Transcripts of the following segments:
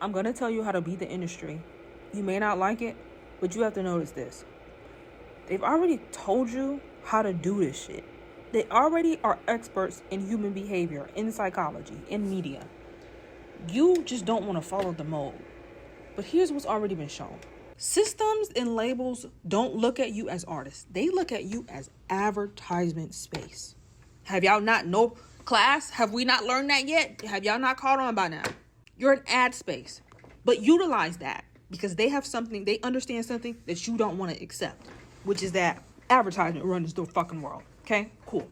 I'm going to tell you how to beat the industry. You may not like it, but you have to notice this. They've already told you how to do this shit. They already are experts in human behavior, in psychology, in media. You just don't want to follow the mold. But here's what's already been shown. Systems and labels don't look at you as artists. They look at you as advertisement space. Have y'all not know class? Have we not learned that yet? Have y'all not caught on by now? You're an ad space. But utilize that because they have something, they understand something that you don't want to accept, which is that advertisement runs the fucking world. Okay, cool.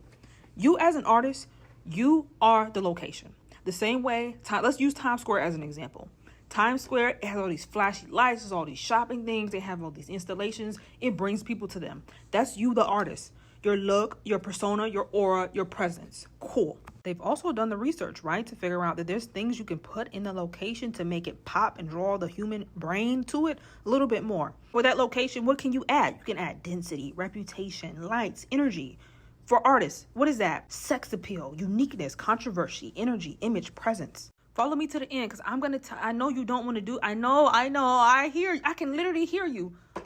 You as an artist, you are the location. The same way, let's use Times Square as an example. Times Square, it has all these flashy lights, there's all these shopping things, they have all these installations. It brings people to them. That's you, the artist. Your look, your persona, your aura, your presence. Cool. They've also done the research, right? To figure out that there's things you can put in the location to make it pop and draw the human brain to it a little bit more. For that location, what can you add? You can add density, reputation, lights, energy. For artists, what is that? Sex appeal, uniqueness, controversy, energy, image, presence. Follow me to the end because I'm going to I know you don't want to do. I know. I hear you. I can literally hear you. I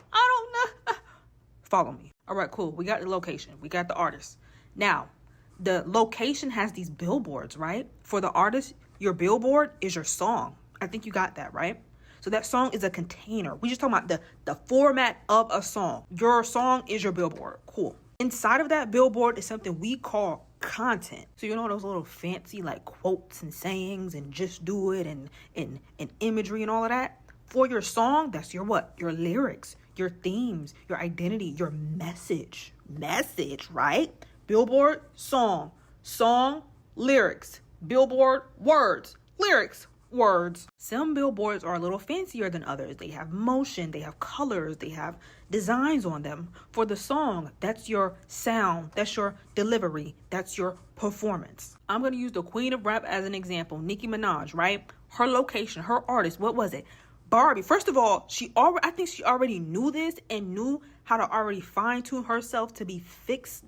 don't know. Follow me. All right, cool. We got the location. We got the artist. Now, the location has these billboards, right? For the artist, your billboard is your song. I think you got that, right? So that song is a container. We just talking about the format of a song. Your song is your billboard. Cool. Inside of that billboard is something we call content. So you know those little fancy like quotes and sayings and just do it and imagery and all of that? For your song, that's your what? Your lyrics, your themes, your identity, your message. Message, right? Billboard, song, lyrics, billboard, words, lyrics, words. Some billboards are a little fancier than others. They have motion, they have colors, they have designs on them. For the song, that's your sound, that's your delivery, that's your performance. I'm going to use the queen of rap as an example, Nicki Minaj, right? Her location, her artist, what was it? Barbie. First of all, I think she already knew this and knew how to already fine tune herself to be fixed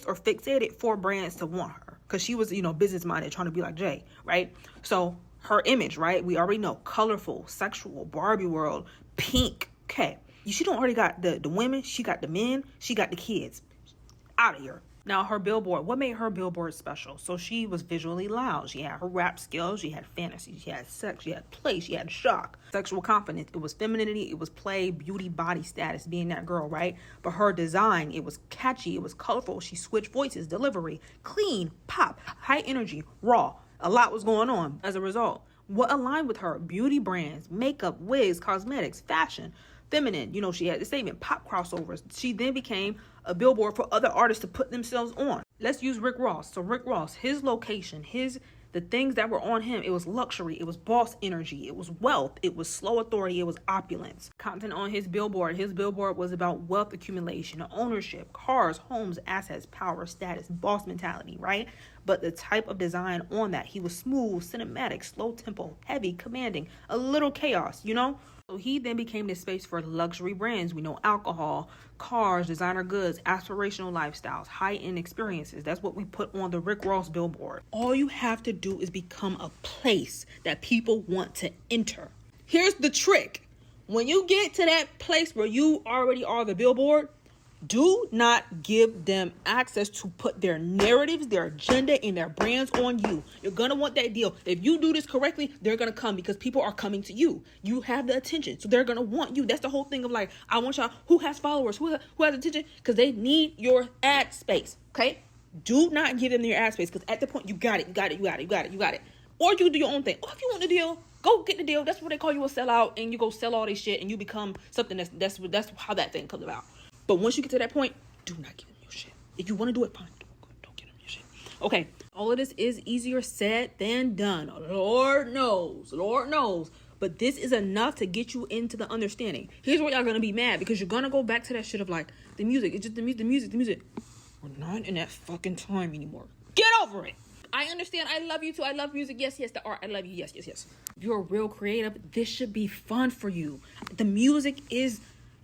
or fixated for brands to want her. Because she was, business minded, trying to be like Jay, right? So her image, right? We already know colorful, sexual, Barbie world, pink. Okay. She don't already got the women. She got the men. She got the kids. Out of here. Now, her billboard, what made her billboard special? So she was visually loud. She had her rap skills. She had fantasy. She had sex. She had play. She had shock. Sexual confidence. It was femininity. It was play, beauty, body status, being that girl, right? But her design, it was catchy. It was colorful. She switched voices, delivery, clean, pop, high energy, raw. A lot was going on as a result. What aligned with her? Beauty brands, makeup, wigs, cosmetics, fashion, feminine. She had the statement, pop crossovers. She then became a billboard for other artists to put themselves on. Let's use Rick Ross. So Rick Ross, his location, the things that were on him, it was luxury, it was boss energy, it was wealth, it was slow authority, it was opulence. Content on his billboard was about wealth accumulation, ownership, cars, homes, assets, power, status, boss mentality, right? But the type of design on that, he was smooth, cinematic, slow tempo, heavy, commanding, a little chaos, So he then became this space for luxury brands. We know alcohol, cars, designer goods, aspirational lifestyles, high-end experiences. That's what we put on the Rick Ross billboard. All you have to do is become a place that people want to enter. Here's the trick. When you get to that place where you already are the billboard, do not give them access to put their narratives, their agenda, and their brands on you. You're going to want that deal. If you do this correctly, they're going to come because people are coming to you. You have the attention. So they're going to want you. That's the whole thing of like, I want y'all who has followers, who has attention, because they need your ad space. Okay? Do not give them your ad space because at the point you got it. Or you do your own thing. Or if you want the deal, go get the deal. That's what they call you a sellout, and you go sell all this shit and you become something that's how that thing comes about. But once you get to that point, do not give them your shit. If you want to do it, fine. Don't give them your shit. Okay. All of this is easier said than done. Lord knows. But this is enough to get you into the understanding. Here's where y'all going to be mad because you're going to go back to that shit of like, the music. It's just the music. We're not in that fucking time anymore. Get over it. I understand. I love you too. I love music. Yes. The art. I love you. Yes. You're real creative. This should be fun for you. The music is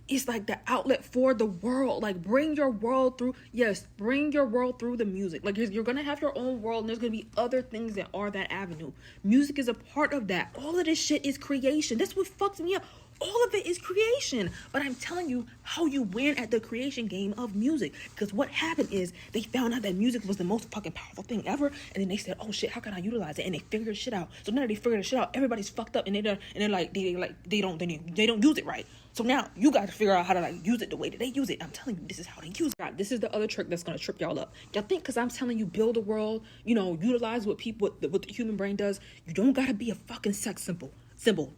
it's like the outlet for the world. Like, bring your world through. Yes, bring your world through the music. Like, you're gonna have your own world, and there's gonna be other things that are that avenue. Music is a part of that. All of this shit is creation. That's what fucks me up. All of it is creation. But I'm telling you how you win at the creation game of music. Because what happened is they found out that music was the most fucking powerful thing ever. And then they said, oh shit, how can I utilize it? And they figured shit out. So now that they figured the shit out, everybody's fucked up, and they don't use it right. So now you got to figure out how to like use it the way that they use it. I'm telling you, this is how they use it. God, this is the other trick that's gonna trip y'all up. Y'all think because I'm telling you build a world, utilize what the human brain does. You don't gotta be a fucking sex symbol.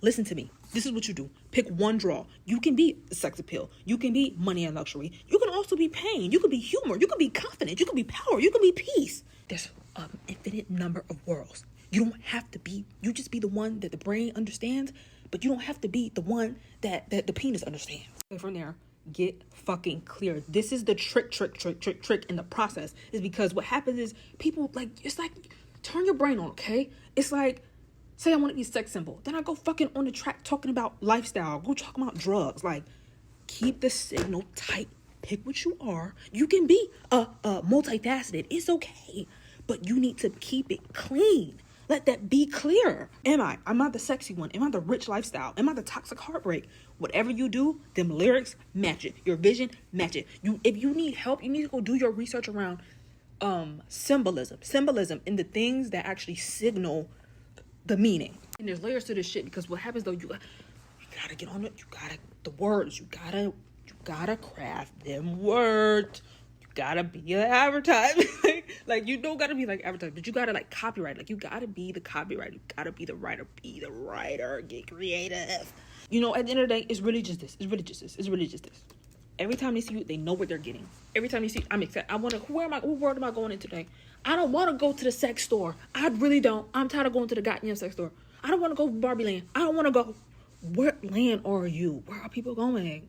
Listen to me. This is what you do. Pick one draw. You can be sex appeal. You can be money and luxury. You can also be pain. You can be humor. You can be confidence. You can be power. You can be peace. There's an infinite number of worlds. You don't have to be. You just be the one that the brain understands, but you don't have to be the one that the penis understands. And from there, get fucking clear. This is the trick in the process. Is because what happens is people it's like turn your brain on, okay? It's like, say I want to be a sex symbol. Then I go fucking on the track talking about lifestyle. Go talking about drugs. Like, keep the signal tight. Pick what you are. You can be multifaceted. It's okay. But you need to keep it clean. Let that be clear. Am I the sexy one? Am I the rich lifestyle? Am I the toxic heartbreak? Whatever you do, them lyrics match it. Your vision match it. If you need help, you need to go do your research around symbolism in the things that actually signal the meaning. And there's layers to this shit, because what happens though, you gotta get on it. The words. You gotta craft them words. You gotta be an advertisement. like you don't gotta be like advertisement, but you gotta like copyright. Like, you gotta be the copywriter. You gotta be the writer. Be the writer. Get creative. At the end of the day, it's really just this. Every time they see you, they know what they're getting. Every time you see, I'm excited. What world am I going in today? I don't want to go to the sex store. I really don't. I'm tired of going to the goddamn sex store. I don't want to go to Barbie Land. I don't want to go. What land are you? Where are people going?